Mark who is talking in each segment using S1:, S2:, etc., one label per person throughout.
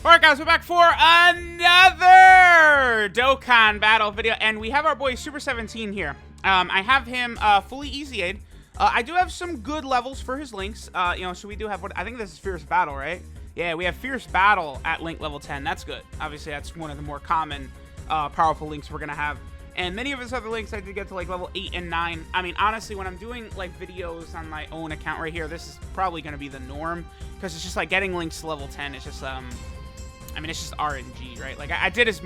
S1: Alright guys, we're back for another Dokkan battle video, and we have our boy Super 17 here. I have him fully EZA'd. I do have some good levels for his links. So we do have what I think this is Fierce Battle, right? Yeah, we have Fierce Battle at link level 10. That's good. Obviously, that's one of the more common, powerful links we're gonna have. And many of his other links I did get to like level 8 and 9. I mean, honestly, when I'm doing like videos on my own account right here, this is probably gonna be the norm because it's just like getting links to level 10. It's just I mean, it's just RNG, right? Like, I did as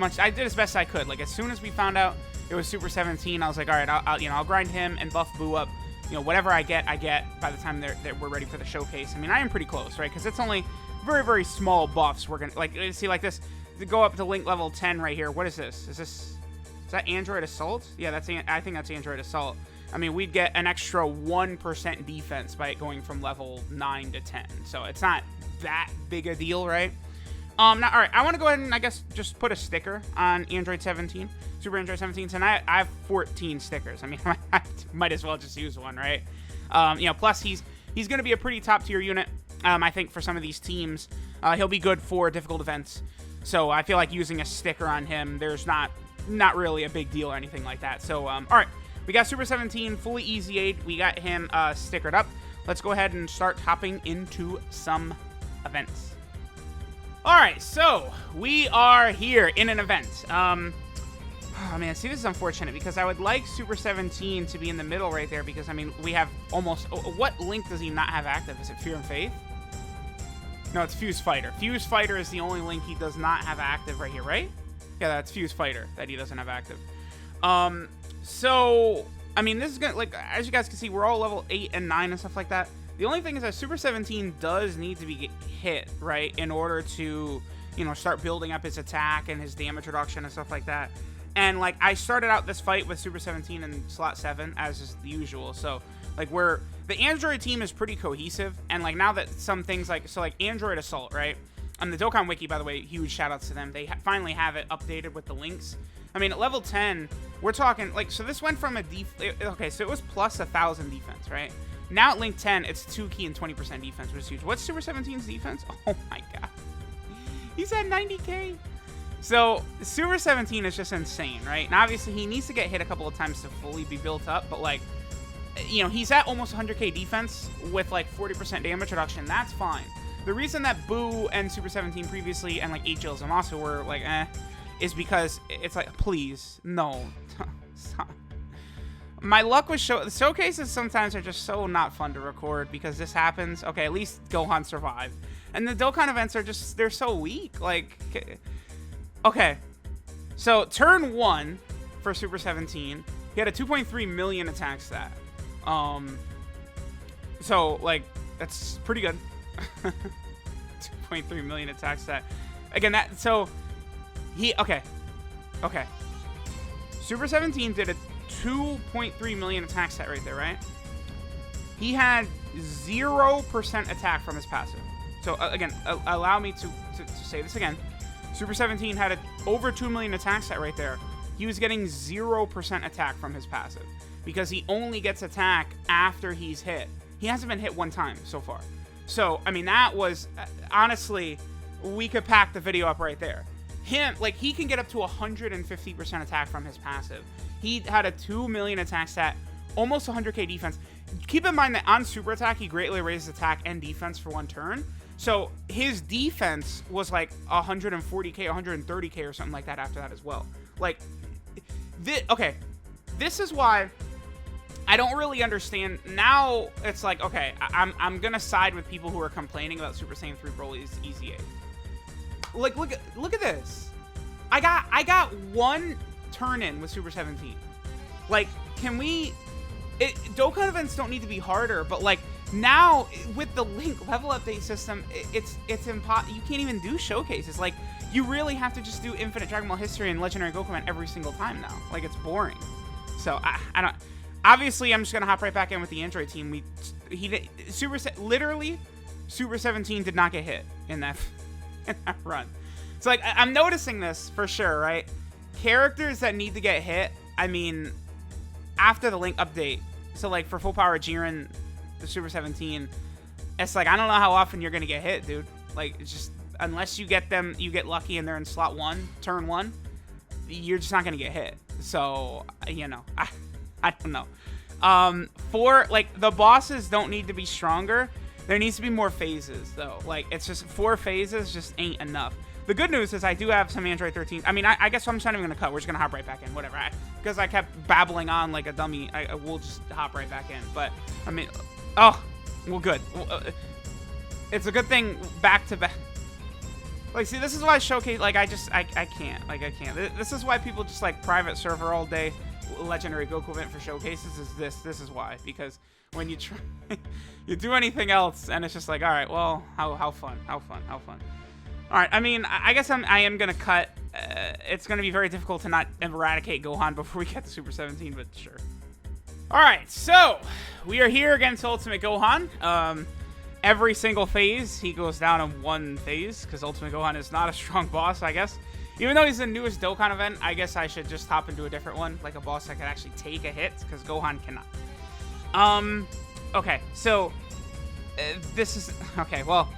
S1: best I could. Like, as soon as we found out it was Super 17, I was like, all right, I'll grind him and buff Boo up. You know, whatever I get by the time we're ready for the showcase. I mean, I am pretty close, right? Because it's only very, very small buffs. We're gonna see like this to go up to link level 10 right here. What is this? Is that Android Assault? Yeah, I think that's Android Assault. I mean, we'd get an extra 1% defense by it going from level 9 to 10. So it's not that big a deal, right? Now, all right, I want to go ahead and, I guess, just put a sticker on Android 17, Super Android 17, and I have 14 stickers. I mean, I might as well just use one, right? Plus he's going to be a pretty top-tier unit, I think, for some of these teams. He'll be good for difficult events, so I feel like using a sticker on him, there's not really a big deal or anything like that. So, all right, we got Super 17 fully EZA'd. We got him stickered up. Let's go ahead and start hopping into some events. Alright, so we are here in an event. Oh man, see, this is unfortunate because I would like Super 17 to be in the middle right there because, I mean, we have almost... what link does he not have active? Is it Fear and Faith? No, it's Fuse Fighter. Fuse Fighter is the only link he does not have active right here, right? Yeah, that's Fuse Fighter that he doesn't have active. So, I mean, this is gonna... like, as you guys can see, we're all level 8 and 9 and stuff like that. The only thing is that Super 17 does need to be hit, right, in order to, start building up his attack and his damage reduction and stuff like that. And, like, I started out this fight with Super 17 in slot 7, as is the usual. So, like, the Android team is pretty cohesive. And, like, now that some things, like, Android Assault, right? On the Dokkan Wiki, by the way, huge shout-outs to them. They finally have it updated with the links. I mean, at level 10, we're talking, like, so this went from okay, so it was plus 1,000 defense, right? Now at link 10, it's 2 key and 20% defense, which is huge. What's Super 17's defense? Oh my god. He's at 90k. So, Super 17 is just insane, right? And obviously, he needs to get hit a couple of times to fully be built up, but, like, he's at almost 100k defense with, like, 40% damage reduction. That's fine. The reason that Boo and Super 17 previously and, like, HL Zamasu were, like, is because it's like, please, no. Stop. My luck with showcases sometimes are just so not fun to record because this happens. Okay, at least Gohan survived. And the Dokkan events are just, they're so weak. Like, okay. So, turn 1 for Super 17. He had a 2.3 million attack stat. So, like, that's pretty good. 2.3 million attack stat. Again, okay. Super 17 did a 2.3 million attack stat right there, right? He had 0% attack from his passive. So, again, allow me to say this again. Super 17 had over 2 million attack stat right there. He was getting 0% attack from his passive because he only gets attack after he's hit. He hasn't been hit one time so far. So, I mean, that was, honestly, we could pack the video up right there. He can get up to 150% attack from his passive. He had a 2 million attack stat, almost 100k defense. Keep in mind that on super attack, he greatly raises attack and defense for one turn. So his defense was like 140k, 130k or something like that after that as well. Like, okay, this is why I don't really understand. Now it's like, okay, I'm gonna side with people who are complaining about Super Saiyan 3 Broly's EZA. Like, look at this. I got one turn in with Super 17. Like, can we... Dokkan events don't need to be harder, but, like, now, with the link level update system, it's impossible. You can't even do showcases. Like, you really have to just do Infinite Dragon Ball History and Legendary Goku every single time now. Like, it's boring. So, I don't... Obviously, I'm just going to hop right back in with the Android team. Literally, Super 17 did not get hit in that run. So, like, I'm noticing this for sure, right? Characters that need to get hit, I mean, after the link update. So, like, for Full Power Jiren, the Super 17, it's like, I don't know how often you're going to get hit, dude. Like, it's just, unless you get them, you get lucky and they're in slot 1, turn 1, you're just not gonna get hit. So, you know, I don't know. For, like, the bosses don't need to be stronger. There needs to be more phases, though. Like, it's just 4 phases just ain't enough. The good news is I do have some Android 13. I mean, I guess I'm just not even going to cut. We're just going to hop right back in. Whatever. Because I kept babbling on like a dummy, I will just hop right back in. But, I mean, oh, well, good. It's a good thing back to back. Like, see, this is why Showcase, like, I can't. Like, I can't. This is why people just, like, private server all day Legendary Goku event for Showcases is this. This is why. Because when you try, you do anything else, and it's just like, all right, well, how fun. All right, I mean, I guess I am going to cut. It's going to be very difficult to not eradicate Gohan before we get to Super 17, but sure. All right, so we are here against Ultimate Gohan. Every single phase, he goes down in 1 phase, because Ultimate Gohan is not a strong boss, I guess. Even though he's the newest Dokkan event, I guess I should just hop into a different one, like a boss that can actually take a hit, because Gohan cannot. Okay, so this is, okay, well,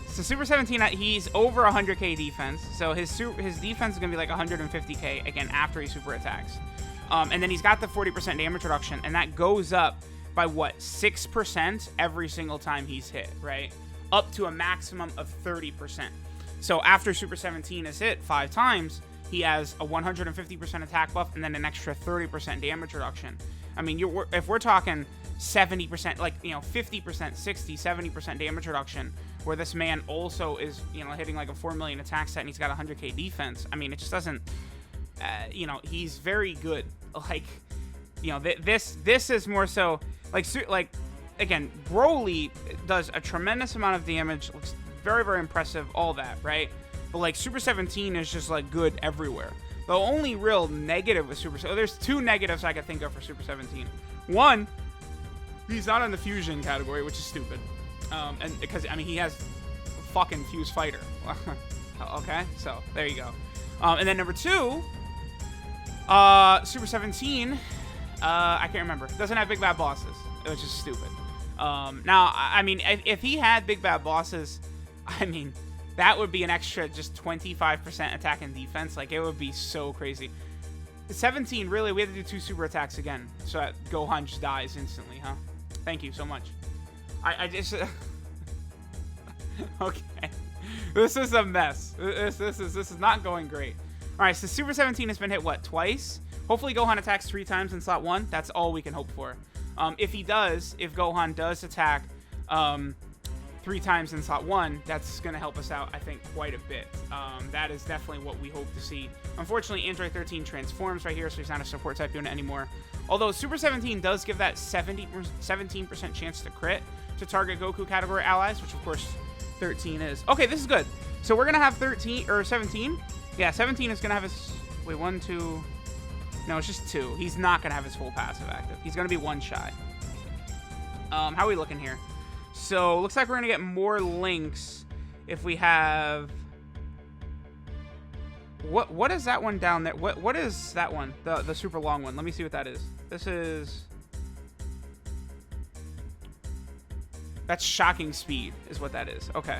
S1: so Super 17, he's over 100k defense, so his defense is going to be like 150k, again, after he super attacks. And then he's got the 40% damage reduction, and that goes up by, what, 6% every single time he's hit, right? Up to a maximum of 30%. So after Super 17 is hit 5 times, he has a 150% attack buff, and then an extra 30% damage reduction. I mean, if we're talking 70%, like, you know, 50%, 60, 70% damage reduction, where this man also is, you know, hitting like a 4 million attack set and he's got 100k defense. I mean, it just doesn't, you know, he's very good. Like, you know, this is more so, like, again, Broly does a tremendous amount of damage, looks very, very impressive, all that, right? But, like, Super 17 is just, like, good everywhere. The only real negative with Super 17, there's 2 negatives I could think of for Super 17. One, he's not in the fusion category, which is stupid. And because, I mean, he has fucking Fuse Fighter. Okay, so there you go. And then number 2, Super 17, I can't remember. Doesn't have big bad bosses, which is stupid. Now, I mean, if he had big bad bosses, I mean, that would be an extra just 25% attack and defense. Like, it would be so crazy. 17, really, we have to do 2 super attacks again, so that Gohan just dies instantly, huh? Thank you so much. I just... Okay. This is a mess. This is not going great. Alright, so Super 17 has been hit, what, twice? Hopefully Gohan attacks 3 times in slot 1. That's all we can hope for. If Gohan does attack 3 times in slot 1, that's going to help us out, I think, quite a bit. That is definitely what we hope to see. Unfortunately, Android 13 transforms right here, so he's not a support type unit anymore. Although Super 17 does give that 17% chance to crit to target Goku category allies, which of course 13 is. Okay, this is good. So we're going to have 13, or 17. Yeah, 17 is going to have his, wait, 1, 2, no, it's just 2. He's not going to have his full passive active. He's going to be 1 shy. How are we looking here? So, looks like we're going to get more links if we have... What is that one down there? What is that one? The super long one. Let me see what that is. This is... That's shocking speed is what that is. Okay.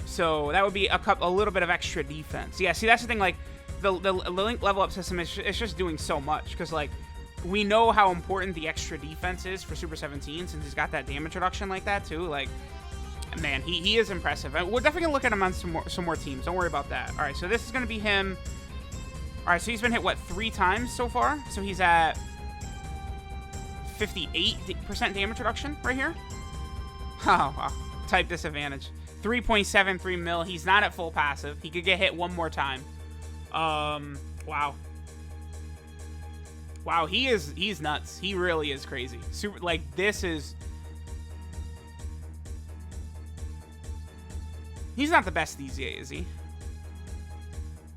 S1: So, that would be a little bit of extra defense. Yeah, see, that's the thing, like, the link level up system is it's just doing so much, because, like, we know how important the extra defense is for Super 17, since he's got that damage reduction like that, too. Like, man, he is impressive. And we're definitely going to look at him on some more teams. Don't worry about that. All right, so this is going to be him. All right, so he's been hit, what, 3 times so far? So he's at 58% damage reduction right here. Oh, wow. Type disadvantage. 3.73 mil. He's not at full passive. He could get hit 1 more time. Wow. Wow, he's nuts. He really is crazy. Super, like, this is... He's not the best EZA, is he?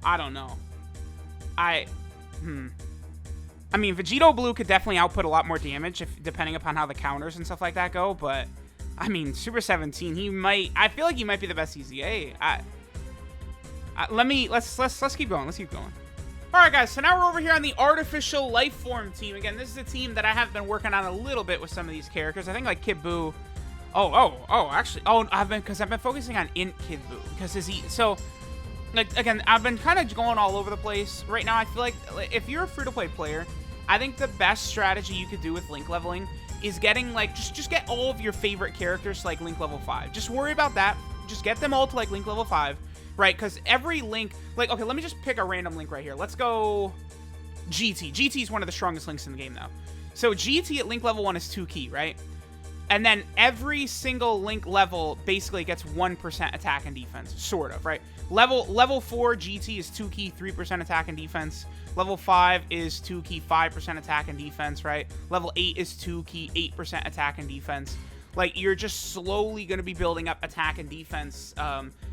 S1: I don't know. I mean, Vegito Blue could definitely output a lot more damage, depending upon how the counters and stuff like that go, but... I mean, Super 17, he might... I feel like he might be the best EZA. Let's keep going. Let's keep going. All right, guys. So now we're over here on the Artificial Lifeform team. Again, this is a team that I have been working on a little bit with some of these characters. I think, like, Kid Buu Actually, because I've been focusing on Int Kid Buu because so, like, again, I've been kind of going all over the place right now. I feel like if you're a free-to-play player, I think the best strategy you could do with link leveling is getting, like, just get all of your favorite characters to, like, link level 5. Just worry about that. Just get them all to, like, link level 5, right? Because every link, like, okay, let me just pick a random link right here. Let's go GT. GT is one of the strongest links in the game, though. So GT at link level 1 is 2 key, right? And then every single link level basically gets 1% attack and defense, sort of, right? Level 4 GT is 2 key, 3% attack and defense. Level 5 is 2 key, 5% attack and defense, right? Level 8 is 2 key, 8% attack and defense. Like, you're just slowly going to be building up attack and defense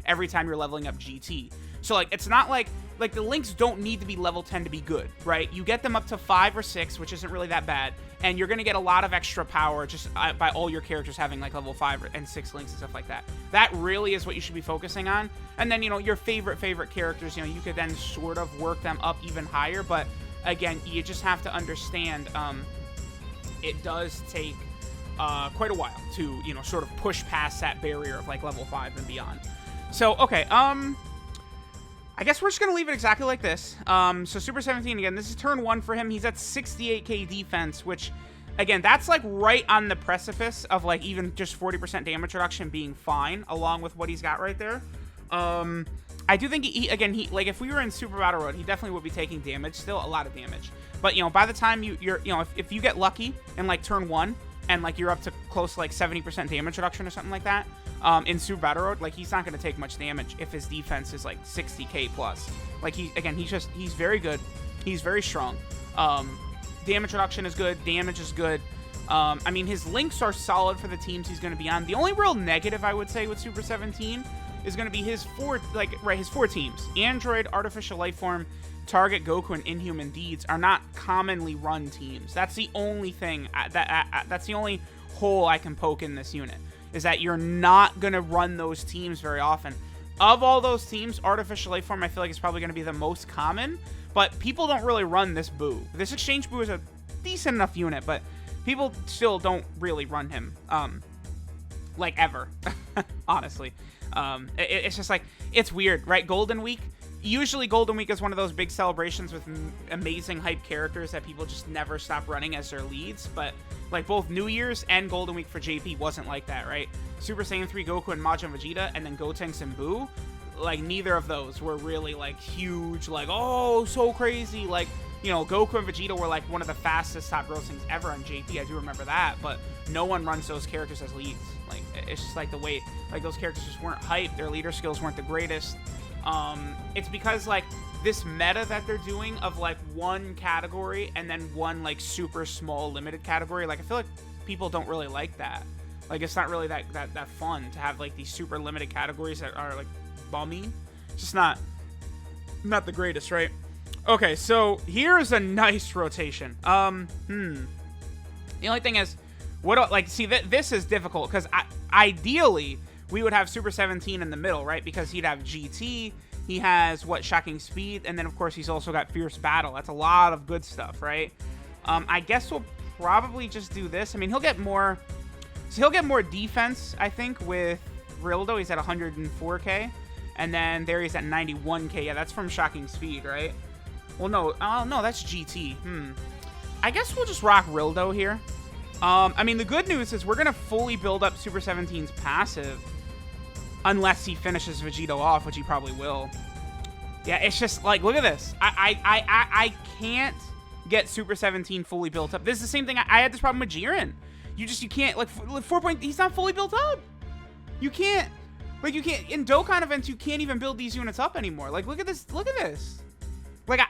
S1: every time you're leveling up GT. So, like, it's not like the links don't need to be level 10 to be good, right? You get them up to 5 or 6, which isn't really that bad, and you're going to get a lot of extra power just by all your characters having, like, level 5 and 6 links and stuff like that. That really is what you should be focusing on. And then, you know, your favorite characters, you know, you could then sort of work them up even higher, but, again, you just have to understand it does take quite a while to, you know, sort of push past that barrier of, like, level 5 and beyond. So, okay, I guess we're just going to leave it exactly like this. So Super 17, again, this is turn 1 for him. He's at 68k defense, which, again, that's, like, right on the precipice of, like, even just 40% damage reduction being fine, along with what he's got right there. I do think, he like, if we were in Super Battle Road, he definitely would be taking damage, still a lot of damage. But, you know, by the time you're you know, if you get lucky in, like, turn 1, and, like, you're up to close to, like, 70% damage reduction or something like that, in Super Battle Road, like, he's not going to take much damage if his defense is, like, 60k plus. Like, he's very good. He's very strong. Damage reduction is good. Damage is good. I mean, his links are solid for the teams he's going to be on. The only real negative, I would say, with Super 17 is going to be his four teams. Android, Artificial Lifeform, Target, Goku, and Inhuman Deeds are not commonly run teams. That's the only thing, that's the only hole I can poke in this unit, is that you're not going to run those teams very often. Of all those teams, Artificial Lifeform, I feel like, is probably going to be the most common, but people don't really run this Buu. This Exchange Buu is a decent enough unit, but people still don't really run him, like, ever, honestly. It's just, like, it's weird, right? Golden Week, usually Golden Week is one of those big celebrations with amazing hype characters that people just never stop running as their leads, but, like, both New Year's and Golden Week for JP wasn't like that, right? Super Saiyan 3 Goku and Majin Vegeta, and then Gotenks and Buu, like, neither of those were really, like, huge, like, oh, so crazy, like, you know, Goku and Vegeta were, like, one of the fastest top grossings ever on JP, I do remember that, but no one runs those characters as leads. Like, it's just, like, the way, like, those characters just weren't hyped, their leader skills weren't the greatest. It's because, like, this meta that they're doing of, like, one category and then one, like, super small limited category, like, I feel like people don't really like that. Like, it's not really that fun to have, like, these super limited categories that are, like, bummy. It's just not the greatest, right? Okay, so here's a nice rotation. The only thing is, this is difficult, because ideally, we would have Super 17 in the middle, right? Because he'd have GT, he has, Shocking Speed, and then, of course, he's also got Fierce Battle. That's a lot of good stuff, right? I guess we'll probably just do this. I mean, he'll get more defense, I think, with Rildo. He's at 104k, and then there he's at 91k. Yeah, that's from Shocking Speed, right? Well, no, that's GT. I guess we'll just rock Rildo here. I mean, the good news is we're going to fully build up Super 17's passive, unless he finishes Vegito off, which he probably will. Yeah, it's just, like, look at this. I can't get Super 17 fully built up. This is the same thing. I had this problem with Jiren. You can't, like, 4 point, he's not fully built up. You can't, in Dokkan events, you can't even build these units up anymore. Like, look at this. Like,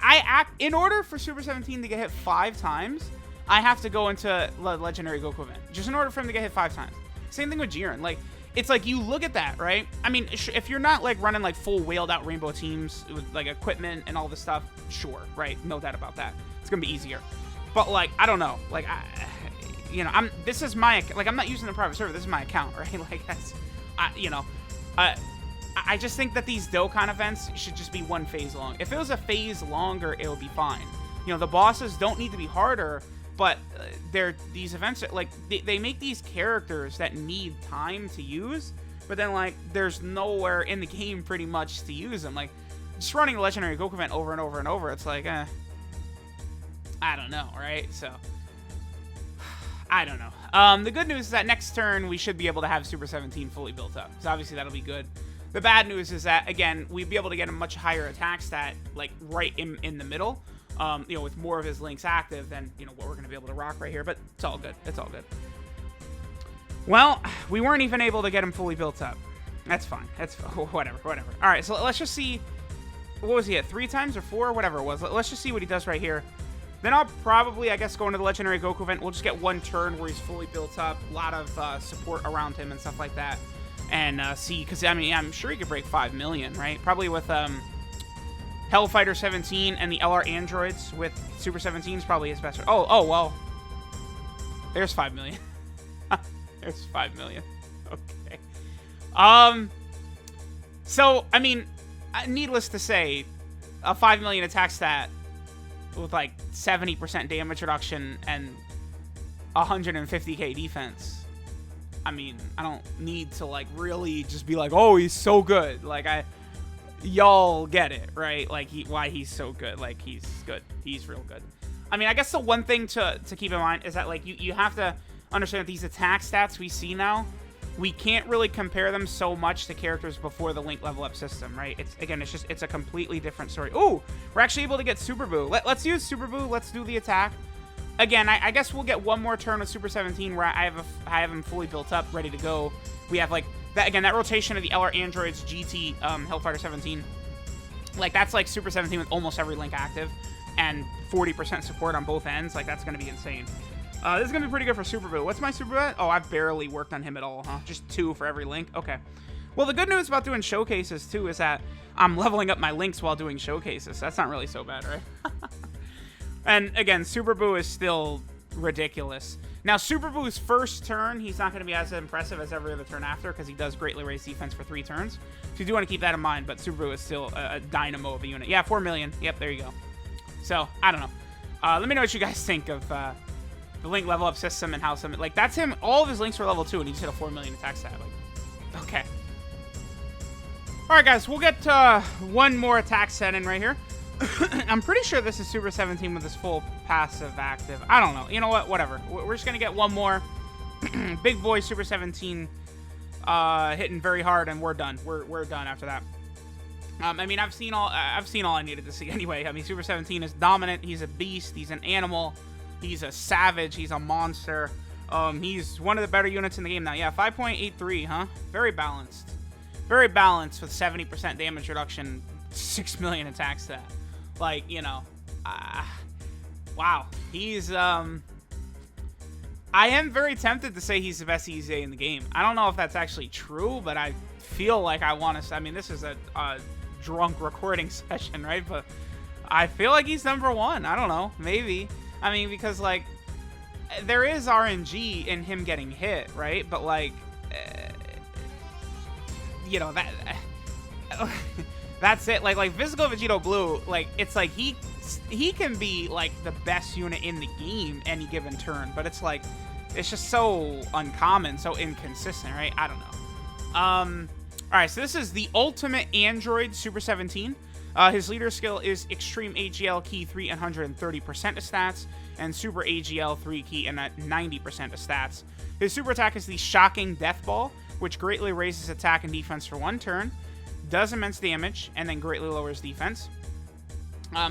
S1: in order for Super 17 to get hit 5 times, I have to go into Legendary Goku event, just in order for him to get hit 5 times. Same thing with Jiren. Like, it's like, you look at that, right? I mean, if you're not, like, running, like, full whaled out rainbow teams with, like, equipment and all this stuff, sure, right? No doubt about that. It's gonna be easier. But, like, I don't know. Like, you know, this is my, like, I'm not using the private server. This is my account, right? Like, that's, you know, I just think that these Dokkan events should just be 1 phase long. If it was a phase longer, it would be fine. You know, the bosses don't need to be harder but these events, like, they make these characters that need time to use, but then, like, there's nowhere in the game pretty much to use them. Like, just running a Legendary Goku event over and over and over, it's like, I don't know, right? So, I don't know. The good news is that next turn, we should be able to have Super 17 fully built up. So, obviously, that'll be good. The bad news is that, again, we'd be able to get a much higher attack stat, like, right in the middle. You know, with more of his links active than, you know, what we're going to be able to rock right here. But it's all good. It's all good. Well, we weren't even able to get him fully built up. That's fine. That's whatever. All right, so let's just see. What was he at? 3 times or 4? Whatever it was. Let's just see what he does right here. Then I'll probably, I guess, go into the Legendary Goku event. We'll just get 1 turn where he's fully built up. A lot of support around him and stuff like that. And see, because, I mean, I'm sure he could break 5 million, right? Probably with Hellfighter 17 and the LR androids with Super 17 is probably his best. Oh, well. There's 5 million. There's 5 million. Okay. So, I mean, needless to say, a 5 million attack stat with like 70% damage reduction and 150k defense. I mean, I don't need to like really just be like, oh, he's so good. Like, y'all get it, right? Like, why he's so good. Like, he's good. He's real good. I mean, I guess the one thing to keep in mind is that, like, you have to understand that these attack stats we see now, we can't really compare them so much to characters before the Link level up system, right? It's a completely different story. Ooh, we're actually able to get Super Boo. Let's use Super Boo. Let's do the attack. Again, I guess we'll get 1 more turn with Super 17 where I have him fully built up, ready to go. We have, like, that rotation of the LR androids, GT, Hellfighter 17. Like, that's like Super 17 with almost every Link active and 40% support on both ends. Like, that's going to be insane. This is going to be pretty good for Super Boo. What's my Super Boo at? Oh, I've barely worked on him at all, huh? Just 2 for every Link? Okay. Well, the good news about doing showcases, too, is that I'm leveling up my Links while doing showcases. That's not really so bad, right? And, again, Super Boo is still ridiculous. Now, Super Boo's first turn, he's not going to be as impressive as every other turn after because he does greatly raise defense for 3 turns. So you do want to keep that in mind, but Super Boo is still a dynamo of a unit. Yeah, 4 million. Yep, there you go. So, I don't know. Let me know what you guys think of the Link level up system and how some, like, that's him. All of his Links were level 2 and he just hit a 4 million attack stat. Like, okay. All right, guys, we'll get 1 more attack set in right here. I'm pretty sure this is Super 17 with his full passive active. I don't know. You know what? Whatever. We're just going to get 1 more. Big boy Super 17 hitting very hard, and we're done. We're done after that. I mean, I've seen all I needed to see anyway. I mean, Super 17 is dominant. He's a beast. He's an animal. He's a savage. He's a monster. He's one of the better units in the game now. Yeah, 5.83, huh? Very balanced. Very balanced with 70% damage reduction, 6 million attack stat. Like, you know, wow. He's, I am very tempted to say he's the best EZA in the game. I don't know if that's actually true, but I feel like I want to, I mean, this is a drunk recording session, right? But I feel like he's #1. I don't know. Maybe. I mean, because, like, there is RNG in him getting hit, right? But, like, you know, that... That's it. Like Physical Vegito Blue, like, it's like he can be like the best unit in the game any given turn, but it's like it's just so uncommon, so inconsistent, right? I don't know. All right, so this is the ultimate android Super 17. His leader skill is Extreme AGL Key 3 and 130% of stats, and Super AGL 3 Key and 90% of stats. His super attack is the Shocking Death Ball, which greatly raises attack and defense for 1 turn. Does immense damage, and then greatly lowers defense.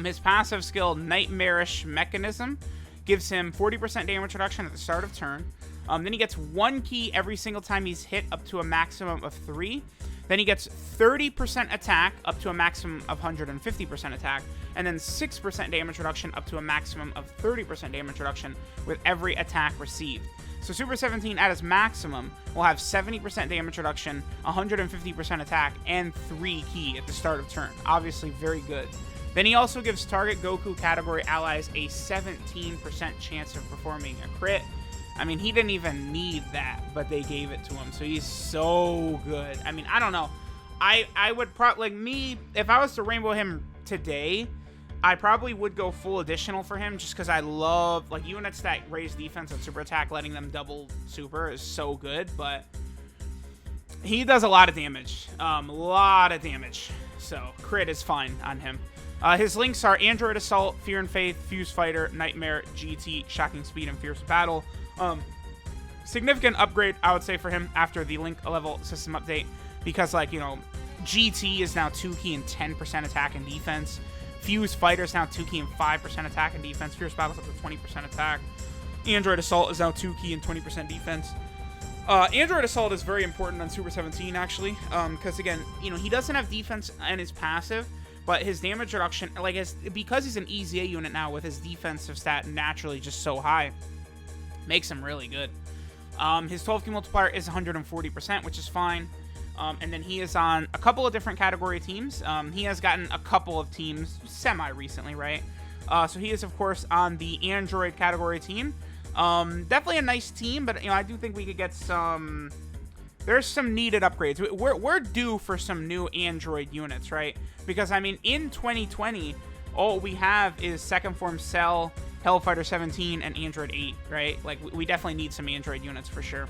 S1: His passive skill, Nightmarish Mechanism, gives him 40% damage reduction at the start of turn. Then he gets 1 key every single time he's hit, up to a maximum of 3. Then he gets 30% attack, up to a maximum of 150% attack. And then 6% damage reduction, up to a maximum of 30% damage reduction with every attack received. So Super 17 at his maximum will have 70% damage reduction, 150% attack, and 3 key at the start of turn. Obviously very good. Then he also gives target Goku category allies a 17% chance of performing a crit. I mean, he didn't even need that, but they gave it to him. So he's so good. I mean, I don't know. I would probably, like, me, if I was to rainbow him today, I probably would go full additional for him just because I love, like, units that raise defense and super attack, letting them double super is so good, but he does a lot of damage. So crit is fine on him. His links are Android Assault, Fear and Faith, Fuse Fighter, Nightmare, GT, Shocking Speed, and Fierce Battle. Significant upgrade, I would say, for him after the link level system update because, like, you know, GT is now 2 key and 10% attack and defense. Fuse Fighter is now 2 key and 5% attack and defense. Fierce Battle is up to 20% attack. Android Assault is now 2 key and 20% defense. Android Assault is very important on Super 17, actually, because, again, you know, he doesn't have defense and his passive, but his damage reduction, like, because he's an EZA unit now with his defensive stat naturally just so high, makes him really good. His 12 key multiplier is 140%, which is fine. And then he is on a couple of different category teams. He has gotten a couple of teams semi-recently, right? So he is, of course, on the Android category team. Definitely a nice team, but, you know, I do think we could get some... There's some needed upgrades. We're due for some new Android units, right? Because, I mean, in 2020, all we have is Second Form Cell, Hellfighter 17, and Android 8, right? Like, we definitely need some Android units for sure.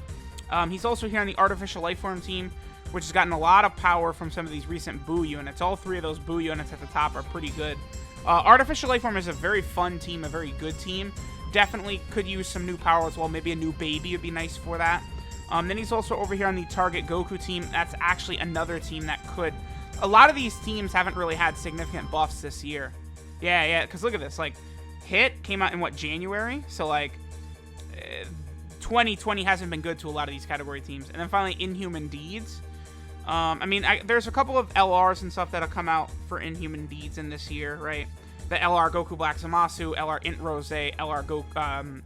S1: He's also here on the Artificial Lifeform team, which has gotten a lot of power from some of these recent Boo units. All 3 of those Boo units at the top are pretty good. Artificial Lifeform is a very fun team, a very good team. Definitely could use some new power as well. Maybe a new baby would be nice for that. Then he's also over here on the Target Goku team. That's actually another team that could... A lot of these teams haven't really had significant buffs this year. Yeah, because look at this. Like, Hit came out in, what, January? So, like, 2020 hasn't been good to a lot of these category teams. And then finally, Inhuman Deeds. I mean, there's a couple of LRs and stuff that'll come out for Inhuman Deeds in this year, right? The LR Goku Black Zamasu, LR Int Rose, LR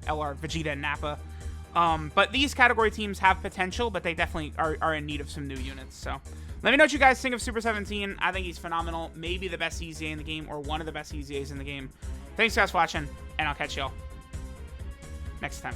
S1: Vegeta and Nappa. But these category teams have potential, but they definitely are in need of some new units. So let me know what you guys think of Super 17. I think he's phenomenal. Maybe the best EZA in the game or one of the best EZAs in the game. Thanks guys for watching, and I'll catch y'all next time.